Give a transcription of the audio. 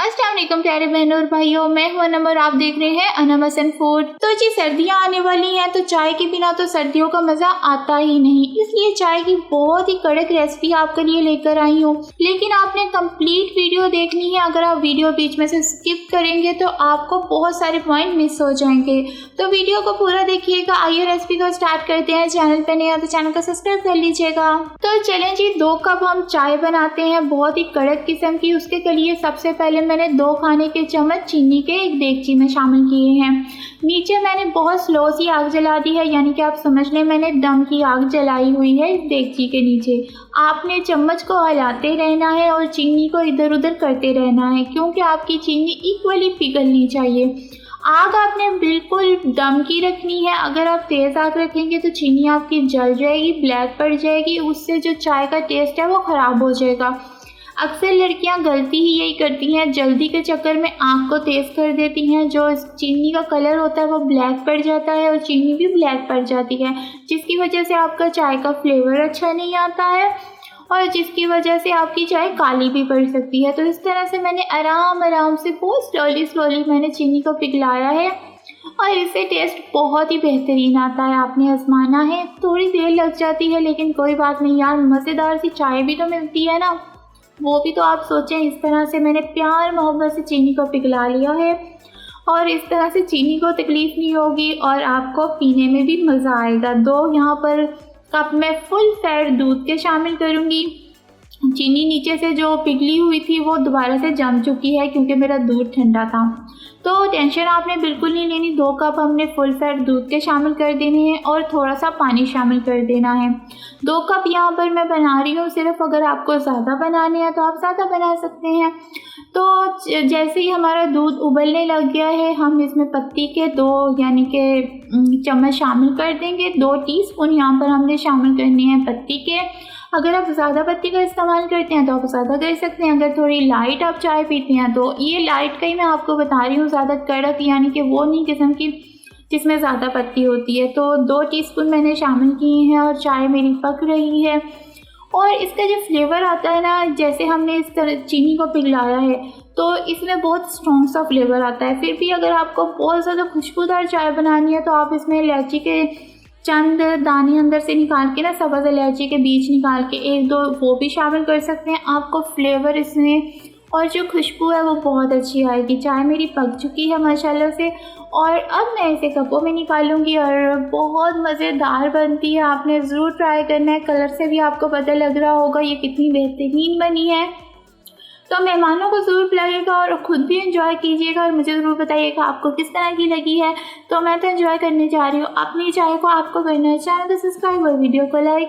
अस्सलाम वालेकुम प्यारे बहनों और भाइयों, मैं हूं अनम और आप देख रहे हैं अनम हसन फूड। तो जी सर्दियां आने वाली हैं तो चाय के बिना तो सर्दियों का मज़ा आता ही नहीं, इसलिए चाय की बहुत ही कड़क रेसिपी आपके लिए लेकर आई हूं। लेकिन आपने कंप्लीट वीडियो देखनी है, अगर आप वीडियो बीच में से स्किप करेंगे तो आपको बहुत सारे पॉइंट मिस हो जाएंगे। तो वीडियो को पूरा देखिएगा। आइए रेसिपी को स्टार्ट करते हैं। चैनल पर नए हो तो चैनल को सब्सक्राइब कर लीजिएगा। तो चलें जी, 2 कप हम चाय बनाते हैं बहुत ही कड़क किस्म की। उसके लिए सबसे पहले मैंने 2 खाने के चम्मच चीनी के एक देगची में शामिल किए हैं। नीचे मैंने बहुत स्लो सी आग जला दी है, यानी कि आप समझ लें मैंने दम की आग जलाई हुई है इस देगची के नीचे। आपने चम्मच को हिलाते रहना है और चीनी को इधर उधर करते रहना है, क्योंकि आपकी चीनी इक्वली पिघलनी चाहिए। आग आपने बिल्कुल दम की रखनी है। अगर आप तेज़ आग रखेंगे तो चीनी आपकी जल जाएगी, ब्लैक पड़ जाएगी, उससे जो चाय का टेस्ट है वो ख़राब हो जाएगा। अक्सर लड़कियां गलती ही यही करती हैं, जल्दी के चक्कर में आग को तेज़ कर देती हैं। जो चीनी का कलर होता है वो ब्लैक पड़ जाता है और चीनी भी ब्लैक पड़ जाती है, जिसकी वजह से आपका चाय का फ्लेवर अच्छा नहीं आता है और जिसकी वजह से आपकी चाय काली भी पड़ सकती है। तो इस तरह से मैंने आराम से बहुत स्लोली मैंने चीनी को पिघलाया है और इससे टेस्ट बहुत ही बेहतरीन आता है। आपने आजमाना है, थोड़ी देर लग जाती है लेकिन कोई बात नहीं यार, मज़ेदार सी चाय भी तो मिलती है ना, वो भी तो आप सोचें। इस तरह से मैंने प्यार मोहब्बत से चीनी को पिघला लिया है और इस तरह से चीनी को तकलीफ़ नहीं होगी और आपको पीने में भी मज़ा आएगा। 2 यहाँ पर कप में फुल फैट दूध के शामिल करूँगी। चीनी नीचे से जो पिघली हुई थी वो दोबारा से जम चुकी है क्योंकि मेरा दूध ठंडा था। तो टेंशन आपने बिल्कुल नहीं लेनी। 2 कप हमने फुल फैट दूध के शामिल कर देने हैं और थोड़ा सा पानी शामिल कर देना है। 2 कप यहाँ पर मैं बना रही हूँ सिर्फ, अगर आपको ज़्यादा बनाने हैं तो आप ज़्यादा बना सकते हैं। तो जैसे ही हमारा दूध उबलने लग गया है, हम इसमें पत्ती के 2 यानी कि चम्मच शामिल कर देंगे। 2 टीस्पून यहाँ पर हमने शामिल करने हैं पत्ती के। अगर आप ज़्यादा पत्ती का इस्तेमाल करते हैं तो आप ज़्यादा कर सकते हैं। अगर थोड़ी लाइट आप चाय पीते हैं तो ये लाइट का ही मैं आपको बता रही हूँ, ज़्यादा कड़क यानी कि वो नहीं किस्म की जिसमें ज़्यादा पत्ती होती है। तो 2 टीस्पून मैंने शामिल किए हैं और चाय मेरी पक रही है। और इसका जो फ्लेवर आता है ना, जैसे हमने इस तरह चीनी को पिघलाया है तो इसमें बहुत स्ट्रॉन्ग सा फ्लेवर आता है। फिर भी अगर आपको बहुत ज़्यादा खुशबूदार चाय बनानी है तो आप इसमें इलायची के चंद दाने अंदर से निकाल के ना, सब्ज़ इलायची के बीज निकाल के 1-2 वो भी शामिल कर सकते हैं। आपको फ्लेवर इसमें और जो खुशबू है वो बहुत अच्छी आएगी। चाय मेरी पक चुकी है माशाल्लाह से और अब मैं इसे कपों में निकालूंगी और बहुत मज़ेदार बनती है। आपने ज़रूर ट्राई करना है। कलर से भी आपको पता लग रहा होगा ये कितनी बेहतरीन बनी है। तो मेहमानों को ज़रूर पिलाइएगा और ख़ुद भी एंजॉय कीजिएगा और मुझे ज़रूर बताइएगा आपको किस तरह की लगी है। तो मैं तो एंजॉय करने जा रही हूँ। अपनी चाय को आपको करना है चैनल को सब्सक्राइब और वीडियो को लाइक।